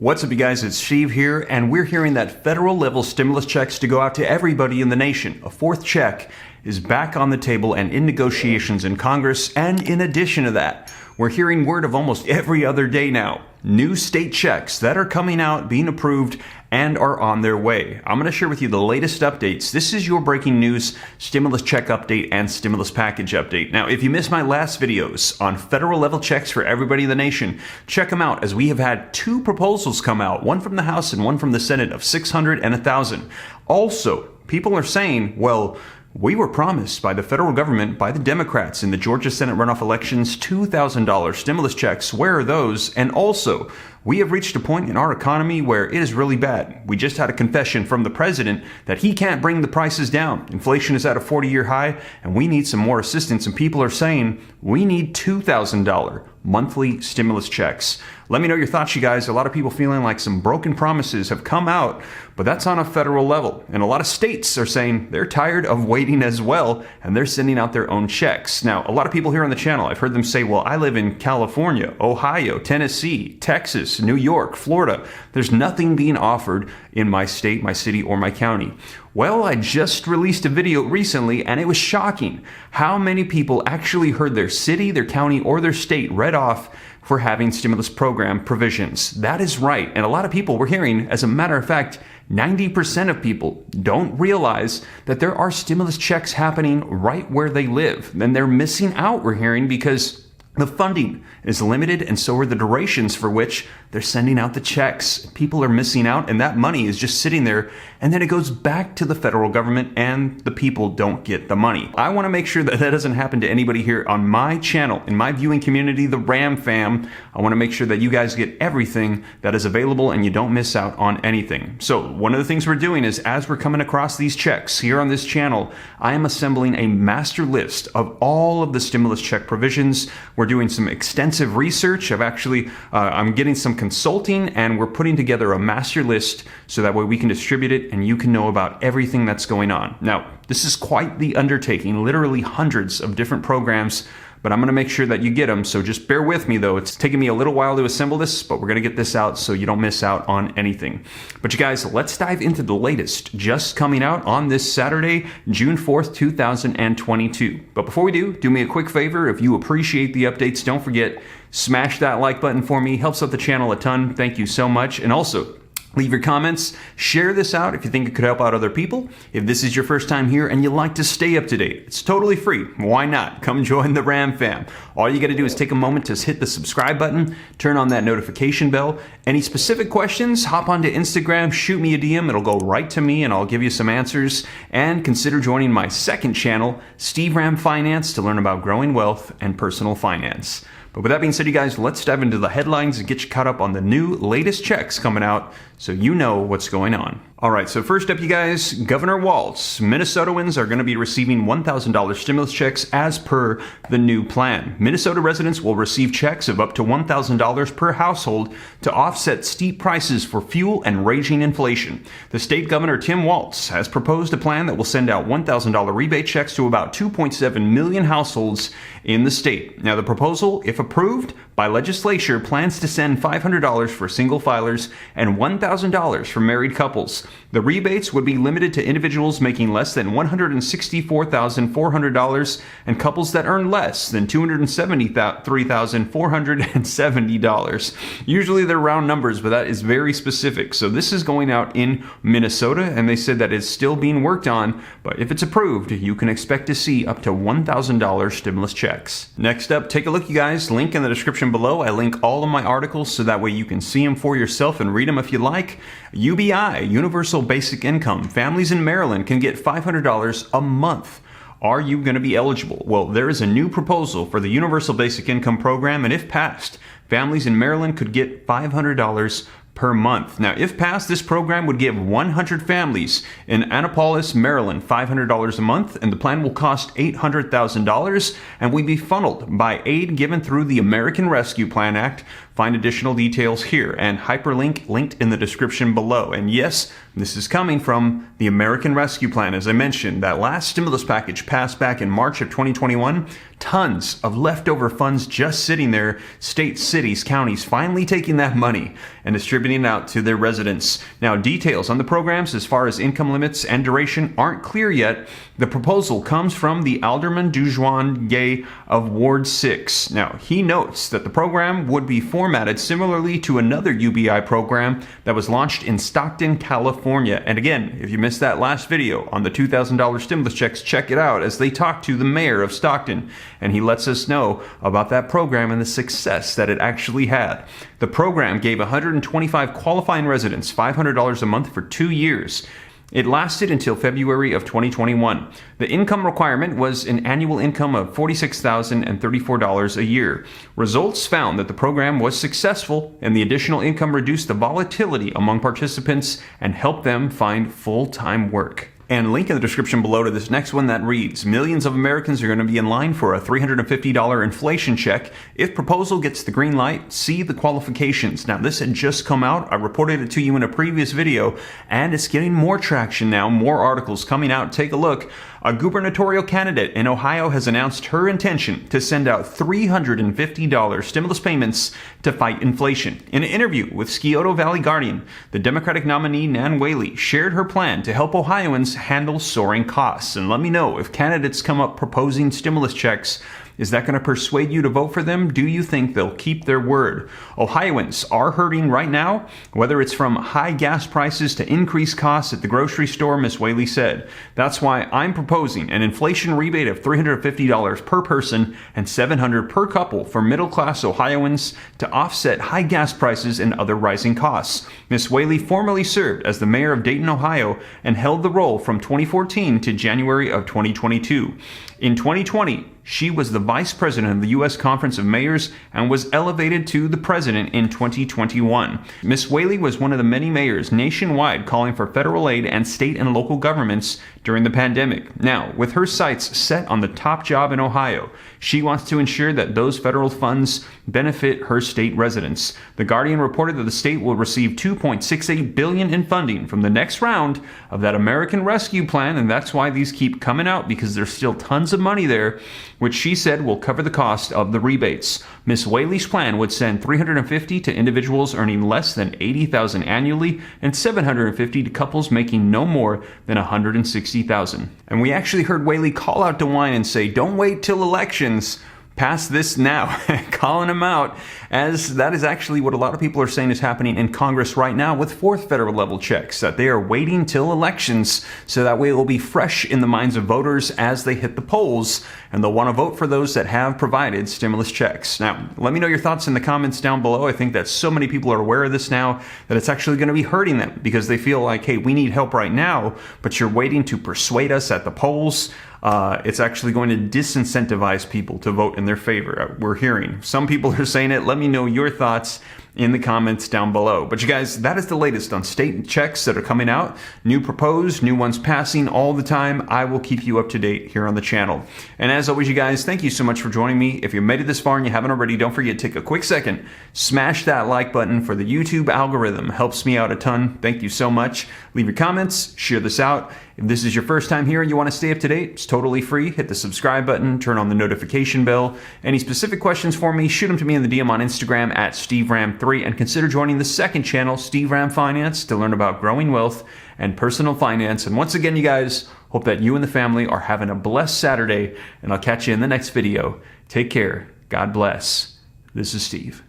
What's up, you guys? It's Steve here, and we're hearing that federal level stimulus checks to go out to everybody in the nation. A fourth check is back on the table and in negotiations in Congress. And in addition to that, we're hearing word of almost every other day now. New state checks that are coming out, being approved, and are on their way. I'm going to share with you the latest updates. This is your breaking news stimulus check update and stimulus package update. Now, if you missed my last videos on federal level checks for everybody in the nation, check them out, as we have had two proposals come out, one from the House and one from the Senate, of $600 and $1,000. Also, people are saying, well, we were promised by the federal government, by the Democrats in the Georgia Senate runoff elections, $2,000 stimulus checks. Where are those? And also, we have reached a point in our economy where it is really bad. We just had a confession from the president that he can't bring the prices down. Inflation is at a 40-year high, and we need some more assistance. And people are saying we need $2,000 monthly stimulus checks. Let me know your thoughts, you guys. A lot of people feeling like some broken promises have come out, but that's on a federal level. And a lot of states are saying they're tired of waiting as well, and they're sending out their own checks. Now, a lot of people here on the channel, I've heard them say, well, I live in California, Ohio, Tennessee, Texas, New York, Florida. There's nothing being offered in my state, my city, or my county. Well, I just released a video recently, and it was shocking how many people actually heard their city, their county, or their state read off for having stimulus program provisions. That is right. And a lot of people, we're hearing, as a matter of fact, 90% of people don't realize that there are stimulus checks happening right where they live. And they're missing out, we're hearing, because the funding is limited, and so are the durations for which they're sending out the checks. People are missing out, and that money is just sitting there, and then it goes back to the federal government, and the people don't get the money. I want to make sure that that doesn't happen to anybody here on my channel, in my viewing community, the Ram fam. I want to make sure that you guys get everything that is available, and you don't miss out on anything. So one of the things we're doing is, as we're coming across these checks here on this channel, I am assembling a master list of all of the stimulus check provisions. We're doing some extensive research. I'm getting some consulting, and we're putting together a master list so that way we can distribute it and you can know about everything that's going on. Now, this is quite the undertaking, literally hundreds of different programs, but I'm going to make sure that you get them. So just bear with me, though. It's taken me a little while to assemble this, but we're going to get this out so you don't miss out on anything. But you guys, let's dive into the latest just coming out on this Saturday, June 4th, 2022. But before we do me a quick favor. If you appreciate the updates, don't forget, smash that like button for me. Helps out the channel a ton. Thank you so much. And also, leave your comments, share this out if you think it could help out other people. If this is your first time here and you like to stay up to date, it's totally free. Why not? Come join the Ram fam. All you got to do is take a moment to hit the subscribe button, turn on that notification bell. Any specific questions, hop onto Instagram, shoot me a DM. It'll go right to me and I'll give you some answers. And consider joining my second channel, Steve Ram Finance, to learn about growing wealth and personal finance. But with that being said, you guys, let's dive into the headlines and get you caught up on the new latest checks coming out so you know what's going on. All right, so first up, you guys, Governor Walz. Minnesotans are going to be receiving $1,000 stimulus checks as per the new plan. Minnesota residents will receive checks of up to $1,000 per household to offset steep prices for fuel and raging inflation. The state governor, Tim Walz, has proposed a plan that will send out $1,000 rebate checks to about 2.7 million households in the state. Now, the proposal, if approved by legislature, plans to send $500 for single filers and $1,000 for married couples. The rebates would be limited to individuals making less than $164,400 and couples that earn less than $273,470. Usually they're round numbers, but that is very specific. So this is going out in Minnesota, and they said that it's still being worked on, but if it's approved, you can expect to see up to $1,000 stimulus checks. Next up, take a look, you guys. Link in the description below. I link all of my articles so that way you can see them for yourself and read them if you like. UBI, Universal Basic Income. Families in Maryland can get $500 a month. Are you going to be eligible? Well, there is a new proposal for the Universal Basic Income program, and if passed, families in Maryland could get $500 per month. Now, if passed, this program would give 100 families in Annapolis, Maryland, $500 a month, and the plan will cost $800,000 and will be funneled by aid given through the American Rescue Plan Act. Find additional details here and hyperlink linked in the description below. And yes, this is coming from the American Rescue Plan. As I mentioned, that last stimulus package passed back in March of 2021. Tons of leftover funds just sitting there. States, cities, counties finally taking that money and distributing distributing it out to their residents. Now, details on the programs as far as income limits and duration aren't clear yet. The proposal comes from the Alderman Dujuan Gay of Ward 6. Now, he notes that the program would be formatted similarly to another UBI program that was launched in Stockton, California. And again, if you missed that last video on the $2,000 stimulus checks, check it out as they talk to the mayor of Stockton. And he lets us know about that program and the success that it actually had. The program gave 125 qualifying residents $500 a month for 2 years. It lasted until February of 2021. The income requirement was an annual income of $46,034 a year. Results found that the program was successful, and the additional income reduced the volatility among participants and helped them find full-time work. And link in the description below to this next one that reads, millions of Americans are going to be in line for a $350 inflation check. If proposal gets the green light, see the qualifications. Now, this had just come out. I reported it to you in a previous video, and it's getting more traction now, more articles coming out. Take a look. A gubernatorial candidate in Ohio has announced her intention to send out $350 stimulus payments to fight inflation. In an interview with Scioto Valley Guardian, the Democratic nominee Nan Whaley shared her plan to help Ohioans handle soaring costs. And let me know if candidates come up proposing stimulus checks. Is that going to persuade you to vote for them? Do you think they'll keep their word? Ohioans are hurting right now, whether it's from high gas prices to increased costs at the grocery store, Ms. Whaley said. That's why I'm proposing an inflation rebate of $350 per person and $700 per couple for middle-class Ohioans to offset high gas prices and other rising costs. Ms. Whaley formerly served as the mayor of Dayton, Ohio, and held the role from 2014 to January of 2022. In 2020, she was the vice president of the U.S. Conference of Mayors and was elevated to the president in 2021. Ms. Whaley was one of the many mayors nationwide calling for federal aid and state and local governments during the pandemic. Now, with her sights set on the top job in Ohio, she wants to ensure that those federal funds benefit her state residents. The Guardian reported that the state will receive $2.68 billion in funding from the next round of that American Rescue Plan, and that's why these keep coming out, because there's still tons of money there, which she said will cover the cost of the rebates. Ms. Whaley's plan would send $350 to individuals earning less than $80,000 annually and $750 to couples making no more than $160,000. And we actually heard Whaley call out DeWine and say, "Don't wait till elections. Pass this now," calling him out, as that is actually what a lot of people are saying is happening in Congress right now with fourth federal level checks, that they are waiting till elections so that way it will be fresh in the minds of voters as they hit the polls, and they'll want to vote for those that have provided stimulus checks. Now, let me know your thoughts in the comments down below. I think that so many people are aware of this now that it's actually going to be hurting them because they feel like, hey, we need help right now, but you're waiting to persuade us at the polls. It's actually going to disincentivize people to vote in their favor. We're hearing some people are saying it. Let me know your thoughts in the comments down below. But you guys, that is the latest on state checks that are coming out. New proposed, new ones passing all the time. I will keep you up to date here on the channel. And as always, you guys, thank you so much for joining me. If you made it this far and you haven't already, don't forget to take a quick second, smash that like button for the YouTube algorithm. Helps me out a ton. Thank you so much. Leave your comments, share this out. If this is your first time here and you want to stay up to date, it's totally free. Hit the subscribe button, turn on the notification bell. Any specific questions for me, shoot them to me in the DM on Instagram at SteveRam3, and consider joining the second channel, Steve Ram Finance, to learn about growing wealth and personal finance. And once again, you guys, hope that you and the family are having a blessed Saturday, and I'll catch you in the next video. Take care. God bless. This is Steve.